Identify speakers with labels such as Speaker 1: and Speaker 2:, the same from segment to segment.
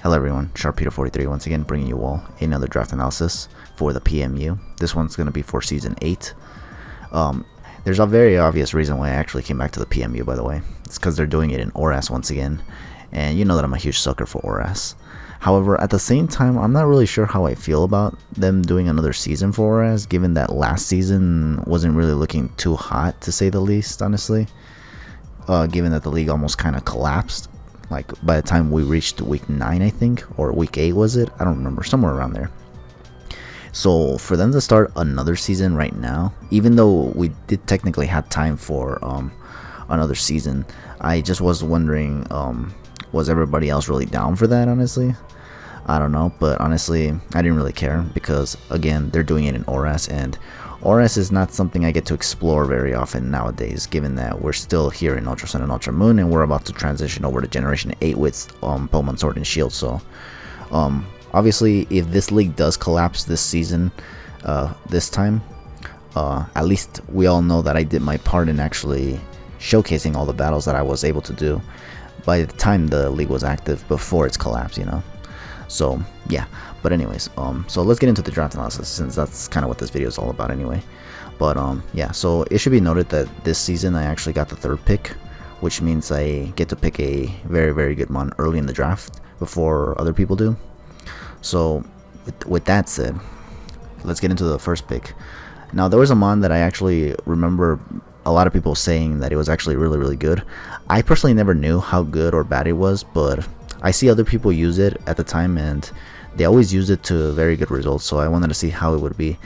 Speaker 1: Hello everyone, Sharpeter43 once again bringing you all another draft analysis for the PMU. This one's going to be for Season 8. There's a very obvious reason why I actually came back to the PMU, by the way. It's because they're doing it in ORAS once again, and you know that I'm a huge sucker for ORAS. However, at the same time, I'm not really sure how I feel about them doing another season for ORAS, given that last season wasn't really looking too hot, to say the least, honestly. Given that the league almost kind of collapsed. Like, by the time we reached week 9, I think, or week 8 was it? I don't remember, somewhere around there. So for them to start another season right now, even though we did technically have time for another season, I just was wondering, was everybody else really down for that, honestly? I don't know, but honestly, I didn't really care because, again, they're doing it in ORAS, and ORAS is not something I get to explore very often nowadays, given that we're still here in Ultra Sun and Ultra Moon, and we're about to transition over to Generation 8 with Pokemon Sword and Shield. So, obviously, if this league does collapse this season, this time, at least we all know that I did my part in actually showcasing all the battles that I was able to do by the time the league was active before its collapse, you know. So yeah, but anyways, so let's get into the draft analysis, since that's kind of what this video is all about anyway. But yeah, so it should be noted that this season I actually got the 3rd pick, which means I get to pick a very good mon early in the draft before other people do. So with that said, let's get into the first pick. Now, there was a mon that I actually remember a lot of people saying that it was actually really good. I personally never knew how good or bad it was, but I see other people use it at the time, and they always use it to very good results. So I wanted to see how it would be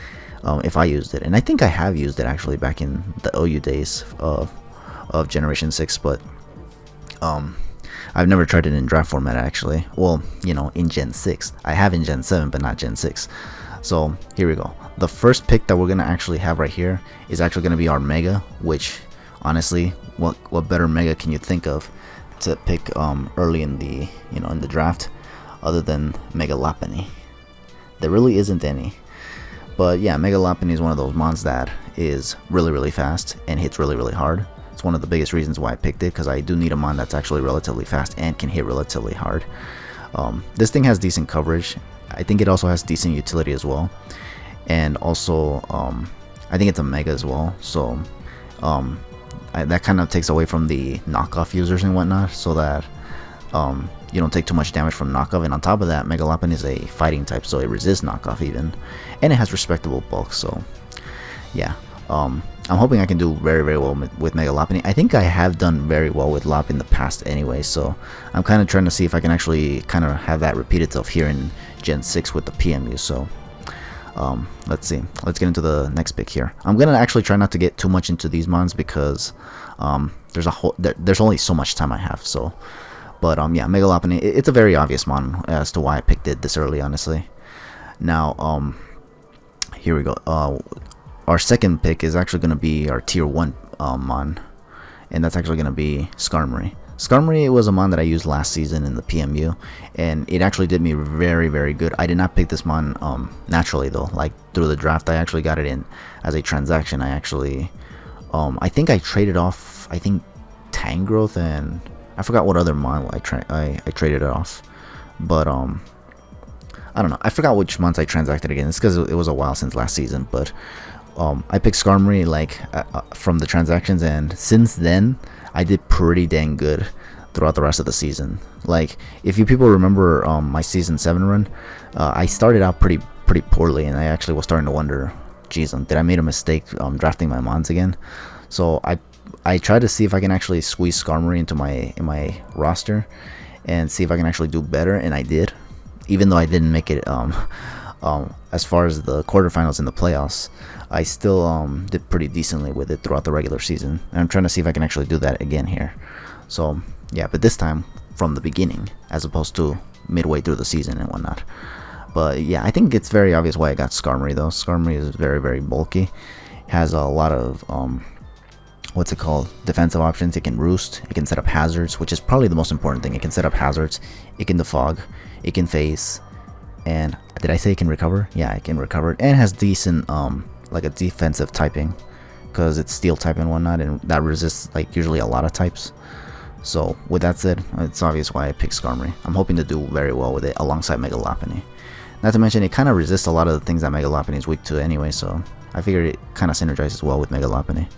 Speaker 1: if I used it, and I think I have used it actually back in the OU days of Generation 6, but I've never tried it in draft format actually. Well, you know, in Gen 6. I have in Gen 7, but not Gen 6. So here we go. The first pick that we're gonna actually have right here is actually gonna be our Mega, which honestly, what better Mega can you think of to pick early in the in the draft other than Megalopunny? There really isn't any. But yeah, Megalopunny is one of those mons that is really fast and hits really hard. It's one of the biggest reasons why I picked it, because I do need a mon that's actually relatively fast and can hit relatively hard. This thing has decent coverage. I think it also has decent utility as well, and also I think it's a Mega as well, so that kind of takes away from the knockoff users and whatnot, so that you don't take too much damage from knockoff. And on top of that, Megalopunny is a fighting type, so it resists knockoff even, and it has respectable bulk. So yeah, I'm hoping I can do very well with Megalopunny. I think I have done very well with Lop in the past anyway, so I'm kind of trying to see if I can actually kind of have that repeat itself here in Gen 6 with the PMU. So let's see, let's get into the next pick here. I'm gonna actually try not to get too much into these mons because there's only so much time I have. So but yeah, Megalopunny, it's a very obvious mon as to why I picked it this early, honestly. Now here we go. Our second pick is actually going to be our tier 1 mon, and that's actually going to be Skarmory. Skarmory was a mon that I used last season in the PMU, and it actually did me very good. I did not pick this mon naturally though, like through the draft. I actually got it in as a transaction. I actually I think I traded off, I think, Tangrowth, and I forgot what other mon I traded it off, but I don't know, I forgot which mons I transacted again. It's because it was a while since last season, but I picked Skarmory like from the transactions, and since then I did pretty dang good throughout the rest of the season. Like, if you people remember my season 7 run, I started out pretty poorly, and I actually was starting to wonder, geez, did I make a mistake drafting my mons again? So I tried to see if I can actually squeeze Skarmory into my roster and see if I can actually do better, and I did, even though I didn't make it as far as the quarterfinals in the playoffs. I still did pretty decently with it throughout the regular season, and I'm trying to see if I can actually do that again here. So yeah, but this time from the beginning as opposed to midway through the season and whatnot. But yeah, I think it's very obvious why I got Skarmory though. Skarmory is very bulky, has a lot of what's it called, defensive options. It can roost, it can set up hazards, which is probably the most important thing. It can set up hazards, it can defog, it can phase, and did I say it can recover? Yeah, it can recover, and has decent like a defensive typing, because it's steel type and whatnot, and that resists like usually a lot of types. So with that said, it's obvious why I picked Skarmory. I'm hoping to do very well with it alongside Megalopunny. Not to mention, it kind of resists a lot of the things that Megalopunny is weak to anyway, so I figured it kind of synergizes well with Megalopunny.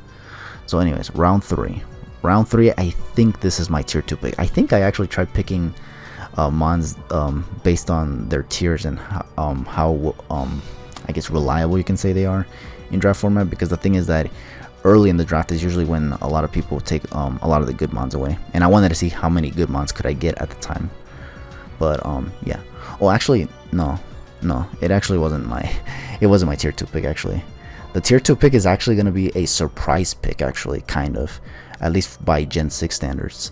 Speaker 1: So anyways, round 3. Round 3, I think this is my tier 2 pick. I think I actually tried picking mons based on their tiers and how I guess reliable you can say they are in draft format, because the thing is that early in the draft is usually when a lot of people take a lot of the good mons away, and I wanted to see how many good mons could I get at the time. But yeah. Oh, actually no, it actually wasn't my tier 2 pick. Actually, the tier 2 pick is actually going to be a surprise pick, actually, kind of, at least by Gen 6 standards.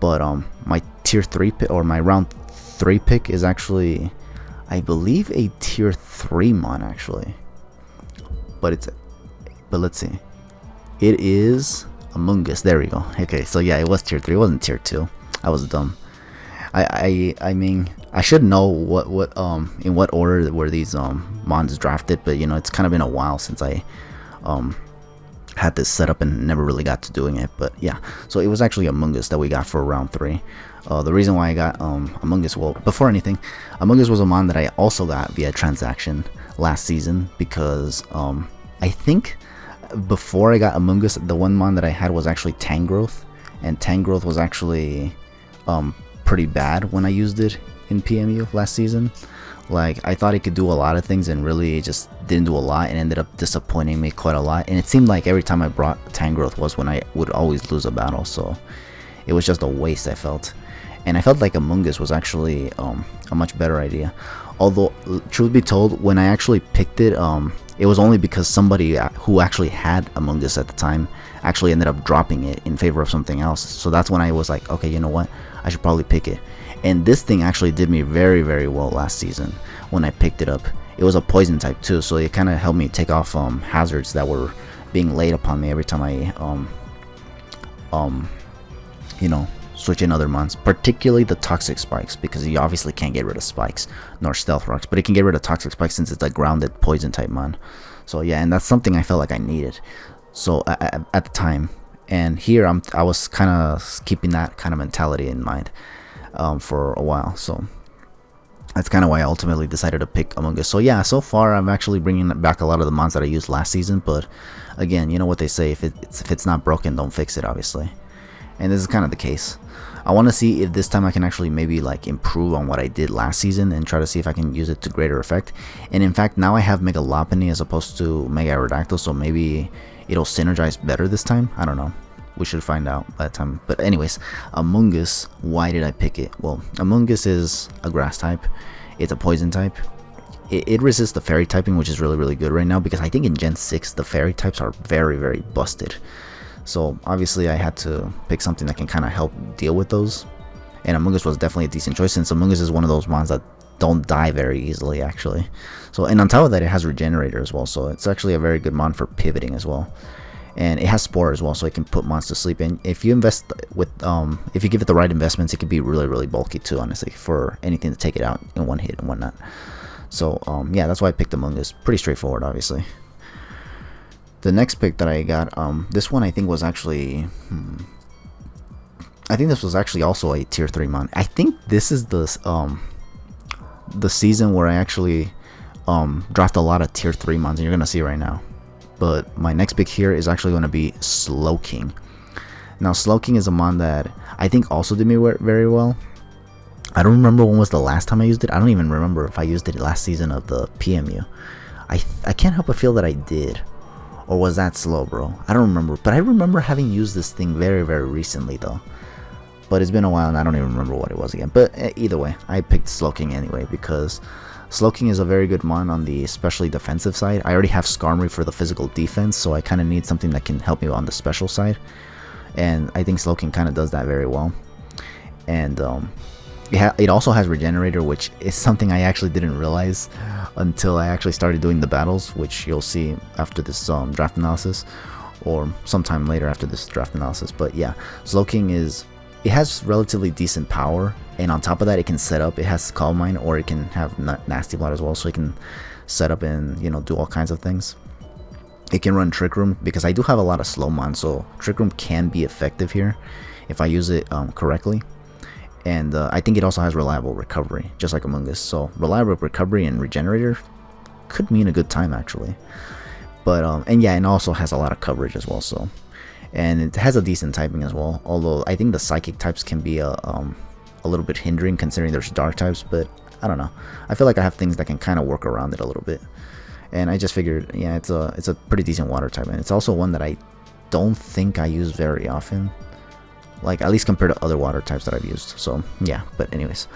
Speaker 1: But my tier 3 pick, or my round 3 pick, is actually, I believe, a tier 3 mon actually. But let's see. It is a Mungus. There we go. Okay, so yeah, it was tier 3. It wasn't tier 2. I was dumb. I mean, I should know what in what order were these mons drafted, but you know, it's kind of been a while since I had this set up and never really got to doing it. But yeah, so it was actually a Mungus that we got for round 3. The reason why I got a Mungus, well, before anything, a Mungus was a mon that I also got via transaction last season, because I think before I got a Mungus, the one mon that I had was actually Tangrowth, and Tangrowth was actually pretty bad when I used it in PMU last season. Like, I thought it could do a lot of things, and really it just didn't do a lot, and ended up disappointing me quite a lot. And it seemed like every time I brought Tangrowth was when I would always lose a battle, so it was just a waste, I felt. And I felt like a Mungus was actually a much better idea. Although, truth be told, when I actually picked it, it was only because somebody who actually had a Mungus at the time actually ended up dropping it in favor of something else. So that's when I was like, okay, you know what, I should probably pick it. And this thing actually did me very, very well last season when I picked it up. It was a poison type too, so it kind of helped me take off hazards that were being laid upon me every time I you know, switch in other mons, particularly the toxic spikes, because you obviously can't get rid of spikes nor stealth rocks, but it can get rid of toxic spikes since it's a grounded poison type mon. So yeah, and that's something I felt like I needed, so at the time. And here I was kind of keeping that kind of mentality in mind for a while, so that's kind of why I ultimately decided to pick Among Us. So yeah, so far I'm actually bringing back a lot of the mons that I used last season, but again, you know what they say, if it's not broken, don't fix it, obviously. And this is kind of the case. I want to see if this time I can actually maybe like improve on what I did last season and try to see if I can use it to greater effect. And in fact, now I have Megalopunny as opposed to Mega Aerodactyl, so maybe it'll synergize better this time. I don't know. We should find out by the time. But anyways, Among Us, why did I pick it? Well, Among Us is a grass type. It's a poison type. It resists the fairy typing, which is really, really good right now, because I think in Gen 6 the fairy types are very, very busted. So obviously I had to pick something that can kind of help deal with those, and Among Us was definitely a decent choice, since Among Us is one of those mons that don't die very easily, actually. So, and on top of that, it has Regenerator as well, so it's actually a very good mon for pivoting as well. And it has Spore as well, so it can put mons to sleep. And if you invest with if you give it the right investments, it can be really, really bulky too, honestly, for anything to take it out in one hit and whatnot. So yeah, that's why I picked Among Us. Pretty straightforward, obviously. The next pick that I got, this one I think was actually, I think this was actually also a tier 3 mon. I think this is the season where I actually dropped a lot of tier 3 mons, and you're gonna see right now. But my next pick here is actually going to be Slowking. Now, Slowking is a mon that I think also did me very well. I don't remember when was the last time I used it. I don't even remember if I used it last season of the PMU. I can't help but feel that I did. Or was that slow, bro? I don't remember. But I remember having used this thing very, very recently, though. But it's been a while, and I don't even remember what it was again. But either way, I picked Slowking anyway, because Slowking is a very good mon on the especially defensive side. I already have Skarmory for the physical defense, so I kind of need something that can help me on the special side. And I think Slowking kind of does that very well. And it also has Regenerator, which is something I actually didn't realize until I actually started doing the battles, which you'll see after this draft analysis, or sometime later after this draft analysis. But yeah, Slowking it has relatively decent power, and on top of that, it can set up. It has Calm Mind, or it can have Nasty Blood as well, so it can set up and, you know, do all kinds of things. It can run Trick Room, because I do have a lot of slow mons, so Trick Room can be effective here if I use it correctly. And I think it also has reliable recovery, just like a Mungus. So reliable recovery and regenerator could mean a good time actually. But and yeah, it also has a lot of coverage as well. So, and it has a decent typing as well. Although I think the psychic types can be a little bit hindering considering there's dark types. But I don't know. I feel like I have things that can kind of work around it a little bit. And I just figured, yeah, it's a pretty decent water type, and it's also one that I don't think I use very often. Like, at least compared to other water types that I've used. So, yeah. But anyways,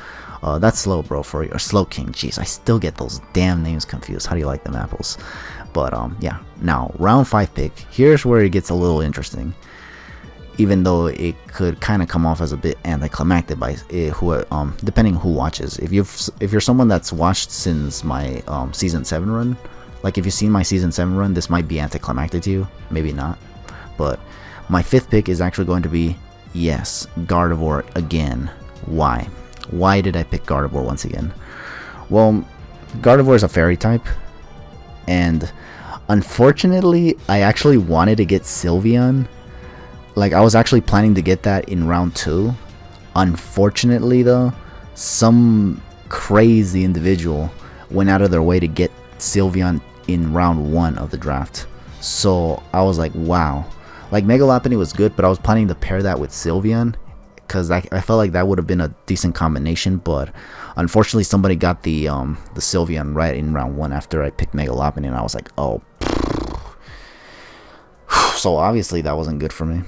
Speaker 1: that's Slow Bro for you. Or Slowking. Jeez, I still get those damn names confused. How do you like them apples? But, yeah. Now, round 5 pick. Here's where it gets a little interesting. Even though it could kind of come off as a bit anticlimactic by depending who watches. If you're someone that's watched since my Season 7 run, like if you've seen my Season 7 run, this might be anticlimactic to you. Maybe not. But my 5th pick is actually going to be... yes, Gardevoir again. Why? Why did I pick Gardevoir once again? Well, Gardevoir is a fairy type, and unfortunately, I actually wanted to get Sylveon. Like, I was actually planning to get that in round 2. Unfortunately, though, some crazy individual went out of their way to get Sylveon in round 1 of the draft. So I was like, wow. Like, Megalopunny was good, but I was planning to pair that with Sylveon, because I felt like that would have been a decent combination. But unfortunately, somebody got the Sylveon right in round 1 after I picked Megalopunny, and I was like, oh. So obviously that wasn't good for me.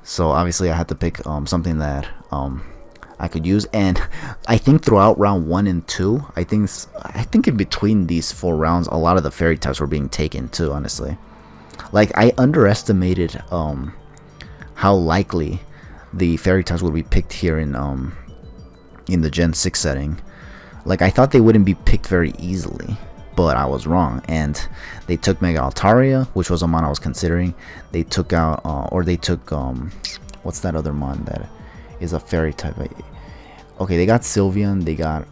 Speaker 1: So obviously I had to pick something that I could use, and I think throughout round 1 and 2, I think in between these 4 rounds, a lot of the fairy types were being taken too. Honestly. Like, I underestimated how likely the fairy types would be picked here in the Gen 6 setting. Like, I thought they wouldn't be picked very easily, but I was wrong. And they took Mega Altaria, which was a mon I was considering. They took out, what's that other mon that is a fairy type? Okay, they got Sylveon, they got,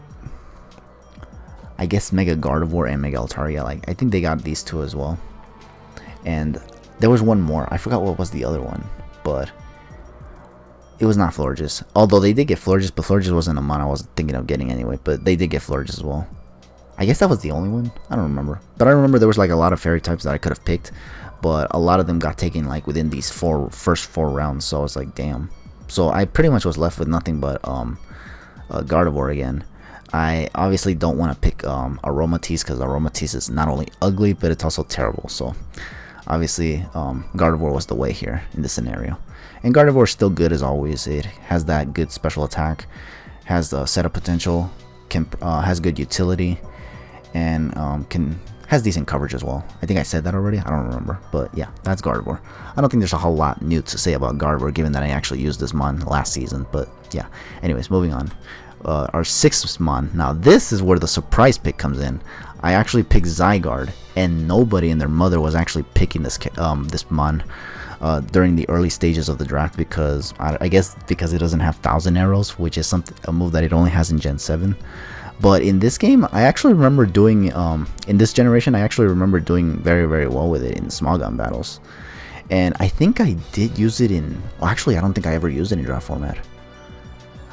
Speaker 1: I guess, Mega Gardevoir and Mega Altaria. Like, I think they got these 2 as well. And there was one more. I forgot what was the other one, but it was not Florges. Although they did get Florges, but Florges wasn't a mon I was thinking of getting anyway. But they did get Florges as well. I guess that was the only one. I don't remember. But I remember there was like a lot of fairy types that I could have picked, but a lot of them got taken like within these first 4 rounds. So I was like, damn. So I pretty much was left with nothing but Gardevoir again. I obviously don't want to pick Aromatisse, because Aromatisse is not only ugly, but it's also terrible. So obviously, Gardevoir was the way here in this scenario. And Gardevoir is still good as always. It has that good special attack, has the setup potential, has good utility, and has decent coverage as well. I think I said that already. I don't remember. But yeah, that's Gardevoir. I don't think there's a whole lot new to say about Gardevoir, given that I actually used this mon last season. But yeah, anyways, moving on. Our 6th mon. Now this is where the surprise pick comes in. I actually picked Zygarde, and nobody and their mother was actually picking this mon during the early stages of the draft, because I guess because it doesn't have 1000 arrows, which is a move that it only has in Gen 7. But in this game, I actually remember doing in this generation, I actually remember doing very, very well with it in small gun battles. And I think I did use it in, well, actually I don't think I ever used it in draft format.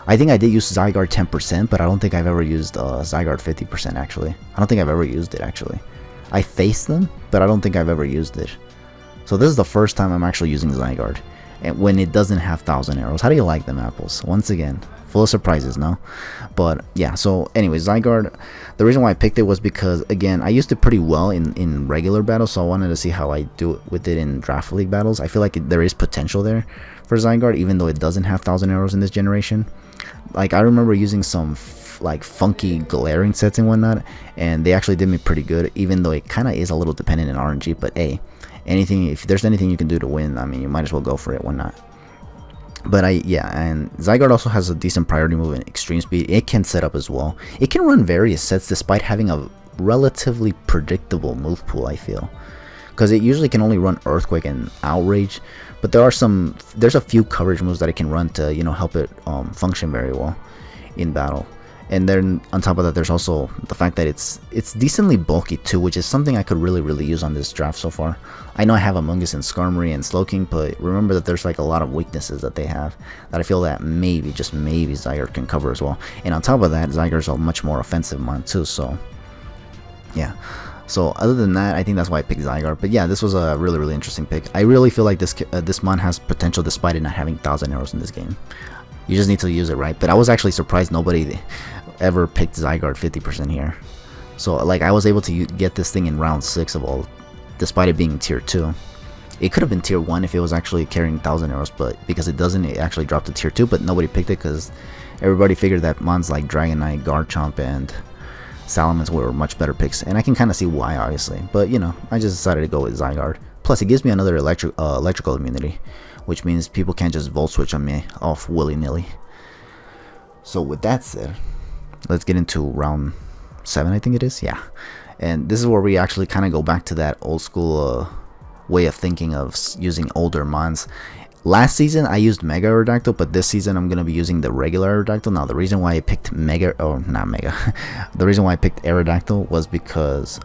Speaker 1: I think I did use Zygarde 10%, but I don't think I've ever used Zygarde 50% actually. I don't think I've ever used it actually. I faced them, but I don't think I've ever used it. So this is the first time I'm actually using Zygarde, and when it doesn't have 1000 arrows. How do you like them apples? Once again, full of surprises, no? But yeah, so anyways, Zygarde, the reason why I picked it was because, again, I used it pretty well in regular battles, so I wanted to see how I do it with it in draft league battles. I feel like there is potential there for Zygarde, even though it doesn't have 1000 arrows in this generation. Like, I remember using some like funky glaring sets and whatnot, and they actually did me pretty good, even though it kind of is a little dependent in RNG. But hey, if there's anything you can do to win, I mean, you might as well go for it. Why not? But and Zygarde also has a decent priority move in extreme speed. It can set up as well. It can run various sets despite having a relatively predictable move pool, I feel, because it usually can only run Earthquake and Outrage. But there's a few coverage moves that it can run to, you know, help it function very well in battle. And then on top of that, there's also the fact that it's decently bulky too, which is something I could really use on this draft so far. I know I have a Mungus and Skarmory and Slowking, but remember that there's like a lot of weaknesses that they have that I feel that maybe, just maybe, Zygarde can cover as well. And on top of that, Zygarde's a much more offensive mon too, so yeah. So other than that, I think that's why I picked Zygarde. But yeah, this was a really interesting pick. I really feel like this mon has potential despite it not having 1000 arrows in this game. You just need to use it right. But I was actually surprised nobody ever picked Zygarde 50% here. So like I was able to get this thing in round 6 of all, despite it being tier 2. It could have been tier 1 if it was actually carrying 1000 arrows, but because it doesn't, it actually dropped to tier 2. But nobody picked it because everybody figured that mons like Dragonite, Garchomp, and Salamence were much better picks, and I can kind of see why, obviously. But you know, I just decided to go with Zygarde. Plus, it gives me another electrical immunity, which means people can't just volt switch on me off willy-nilly. So with that said, let's get into round 7, I think it is. Yeah, and this is where we actually kind of go back to that old school way of thinking of using older mons. Last season I used Mega Aerodactyl, but this season I'm gonna be using the regular Aerodactyl. Now the reason why I picked the reason why I picked Aerodactyl was because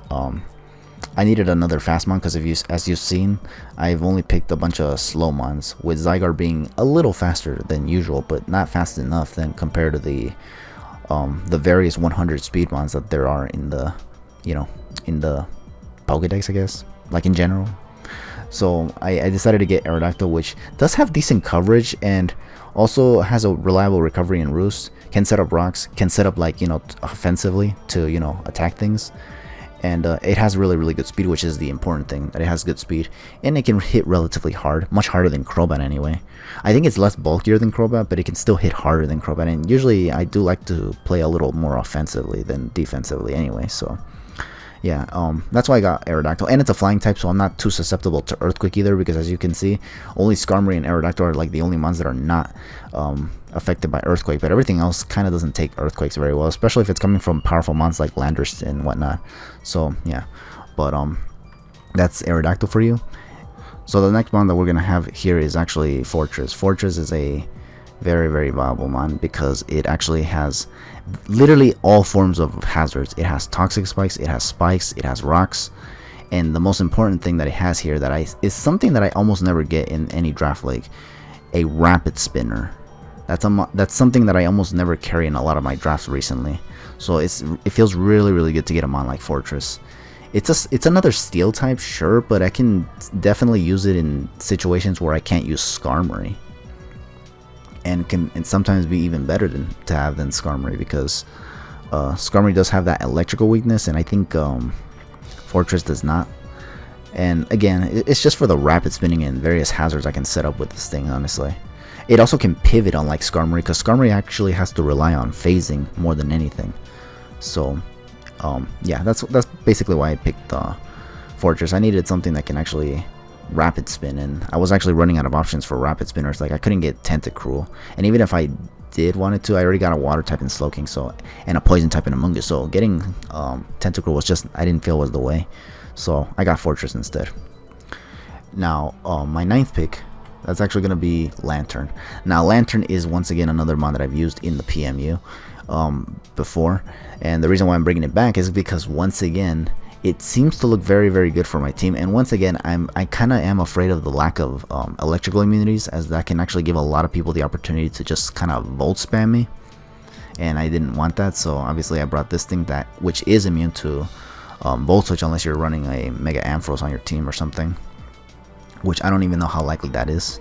Speaker 1: I needed another fast mon, because as you've seen, I've only picked a bunch of slow mons, with Zygarde being a little faster than usual, but not fast enough then compared to the various 100 speed mons that there are in the, you know, in the Pokédex, I guess, like in general. So I decided to get Aerodactyl, which does have decent coverage and also has a reliable recovery and roost, can set up rocks, can set up, like, you know, offensively to, you know, attack things. And it has really good speed, which is the important thing, that it has good speed, and it can hit relatively hard, much harder than Crobat anyway. I think it's less bulkier than Crobat, but it can still hit harder than Crobat, and usually I do like to play a little more offensively than defensively anyway, so yeah, that's why I got Aerodactyl. And it's a flying type, so I'm not too susceptible to Earthquake either, because as you can see, only Skarmory and Aerodactyl are like the only ones that are not affected by Earthquake, but everything else kind of doesn't take Earthquakes very well, especially if it's coming from powerful mons like Landorus and whatnot. So yeah, but that's Aerodactyl for you. So the next mon that we're gonna have here is actually Fortress. Fortress is a very viable mon because it actually has literally all forms of hazards. It has toxic spikes, it has rocks, and the most important thing that it has here that is something that I almost never get in any draft league, a rapid spinner. That's something that I almost never carry in a lot of my drafts recently. So it feels really good to get a mon like Fortress. It's another steel type, sure, but I can definitely use it in situations where I can't use Skarmory, and can sometimes be even better than Skarmory, because Skarmory does have that electrical weakness, and I think Fortress does not. And again, it's just for the rapid spinning and various hazards I can set up with this thing, honestly. It also can pivot, unlike Skarmory, because Skarmory actually has to rely on phasing more than anything. So yeah, that's basically why I picked Fortress. I needed something that can actually rapid spin, and I was actually running out of options for rapid spinners. Like, I couldn't get Tentacruel, and even if I did wanted to, I already got a water type in Slowking, so, and a poison type in Mungus, so getting Tentacruel was just, I didn't feel was the way, so I got Fortress instead. Now my 9th pick, that's actually going to be Lantern. Now Lantern is once again another mon that I've used in the PMU before, and the reason why I'm bringing it back is because once again it seems to look very good for my team, and once again I kind of am afraid of the lack of electrical immunities, as that can actually give a lot of people the opportunity to just kind of volt spam me, and I didn't want that. So obviously I brought this thing which is immune to volt switch, unless you're running a Mega Ampharos on your team or something, which I don't even know how likely that is.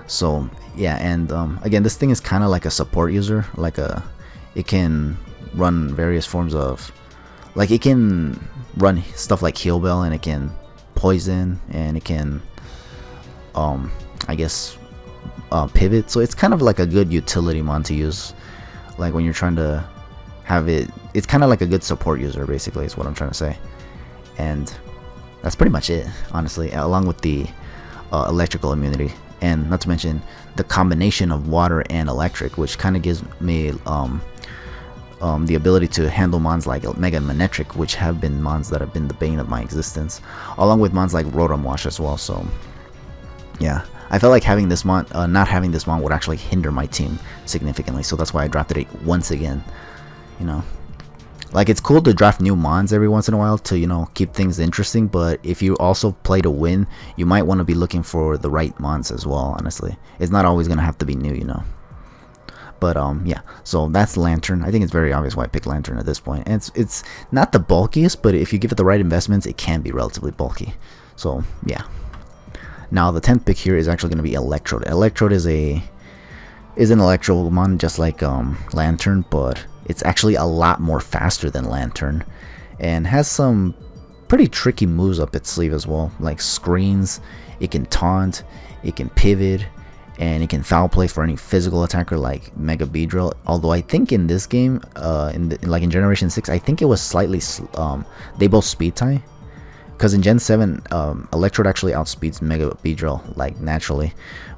Speaker 1: So yeah, and again, this thing is kind of like a support user, it can run various forms of, like, it can run stuff like Heal Bell, and it can poison, and it can I guess pivot. So it's kind of like a good utility mon to use, like when you're trying to have it. It's kind of like a good support user, basically, is what I'm trying to say. And that's pretty much it, honestly, along with the electrical immunity, and not to mention the combination of water and electric, which kind of gives me the ability to handle mons like Mega Manectric, which have been mons that have been the bane of my existence, along with mons like Rotom Wash as well. So yeah, I felt like having this mon, not having this mon would actually hinder my team significantly, so that's why I drafted it once again. you know. Like, it's cool to draft new mons every once in a while to, you know, keep things interesting, but if you also play to win, you might want to be looking for the right mons as well, honestly. It's not always going to have to be new, you know. But, yeah, so that's Lantern. I think it's very obvious why I picked Lantern at this point. And it's not the bulkiest, but if you give it the right investments, it can be relatively bulky. So, yeah. Now, the 10th pick here is actually going to be Electrode. Electrode is an Electro mon, just like Lantern, but it's actually a lot more faster than Lantern, and has some pretty tricky moves up its sleeve as well, like screens. It can taunt, it can pivot, and it can foul play for any physical attacker like Mega Beedrill. Although I think in this game, like in Generation 6, I think it was slightly they both speed tie, because in Gen 7 Electrode actually outspeeds Mega Beedrill like naturally,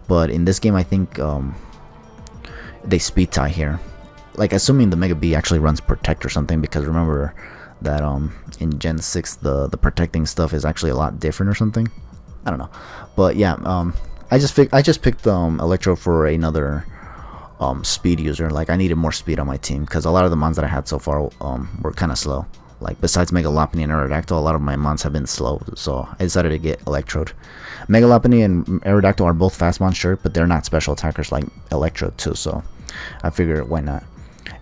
Speaker 1: but in this game I think they speed tie here, like assuming the Mega B actually runs Protect or something, because remember that in Gen 6 the protecting stuff is actually a lot different or something. I don't know, but yeah, I just picked Electro for another speed user. Like, I needed more speed on my team because a lot of the mons that I had so far were kind of slow. Like, besides Megalopunny and Aerodactyl, a lot of my mons have been slow, so I decided to get Electrode. Megalopunny and Aerodactyl are both fast mons, sure, but they're not special attackers like Electrode too, so I figured why not.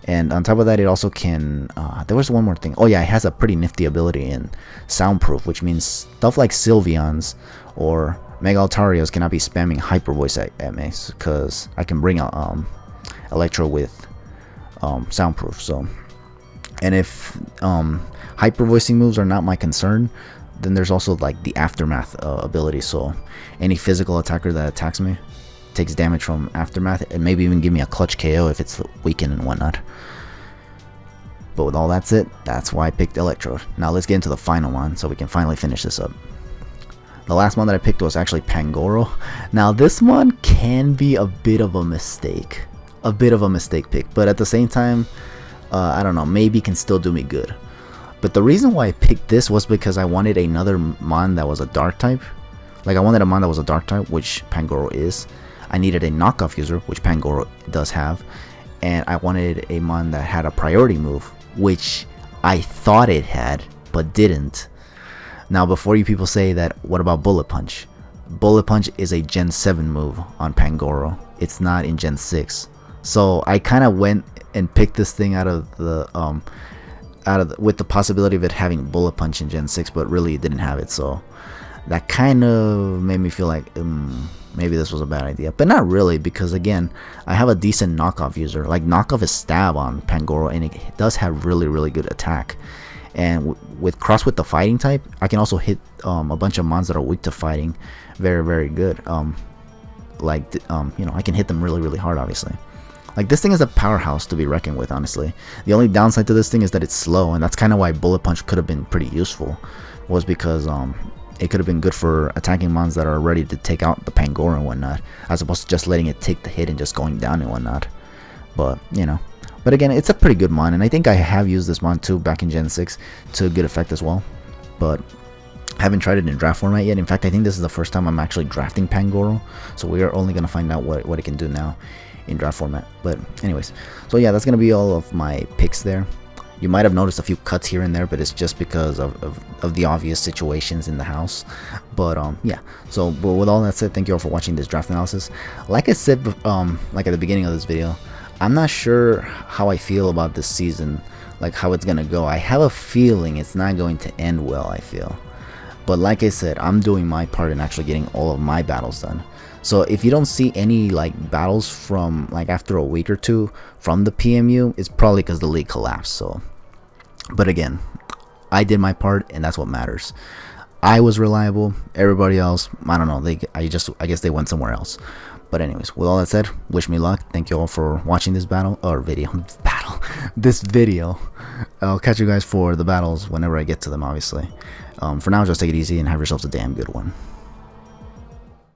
Speaker 1: And on top of that, it also can, there was one more thing. Oh yeah, it has a pretty nifty ability in Soundproof, which means stuff like Sylveons or Mega Altarios cannot be spamming Hyper Voice at me, because I can bring out Electro with Soundproof. So, and if Hyper Voicing moves are not my concern, then there's also like the Aftermath ability. So any physical attacker that attacks me takes damage from Aftermath, and maybe even give me a clutch KO if it's weakened and whatnot. But with all that said, that's why I picked Electrode. Now let's get into the final one so we can finally finish this up. The last one that I picked was actually Pangoro. Now this one can be a bit of a mistake. A bit of a mistake pick, but at the same time, I don't know, maybe can still do me good. But the reason why I picked this was because I wanted another mon that was a dark type. Like, I wanted a mon that was a dark type, which Pangoro is. I needed a knockoff user, which Pangoro does have. And I wanted a mon that had a priority move, which I thought it had, but didn't. Now, before you people say that, what about Bullet Punch? Bullet Punch is a Gen 7 move on Pangoro. It's not in Gen 6. So I kind of went and picked this thing out of the with the possibility of it having Bullet Punch in Gen 6, but really it didn't have it. So that kind of made me feel like maybe this was a bad idea, but not really, because again, I have a decent knockoff user. Like, knockoff is Stab on Pangoro, and it does have really good attack. And with cross with the fighting type, I can also hit a bunch of mons that are weak to fighting very good. You know, I can hit them really hard, obviously. Like, this thing is a powerhouse to be reckoned with, honestly. The only downside to this thing is that it's slow, and that's kind of why Bullet Punch could have been pretty useful, was because it could have been good for attacking mons that are ready to take out the Pangoro and whatnot, as opposed to just letting it take the hit and just going down and whatnot. But, you know. But again, it's a pretty good mon, and I think I have used this mon too back in Gen 6 to good effect as well. But I haven't tried it in draft format yet. In fact, I think this is the first time I'm actually drafting Pangoro, so we are only going to find out what it can do now in draft format. But anyways, so yeah, that's going to be all of my picks there. You might have noticed a few cuts here and there, but it's just because of the obvious situations in the house. But yeah, so but with all that said, thank you all for watching this draft analysis. Like I said, like at the beginning of this video, I'm not sure how I feel about this season, like how it's gonna go. I have a feeling it's not going to end well, I feel. But like I said, I'm doing my part in actually getting all of my battles done. So if you don't see any like battles from like after a week or two from the PMU, it's probably because the league collapsed. So, but again, I did my part, and that's what matters. I was reliable. Everybody else, I don't know. I guess they went somewhere else. But anyways, with all that said, wish me luck. Thank you all for watching this this video. I'll catch you guys for the battles whenever I get to them, obviously. For now, just take it easy and have yourselves a damn good one.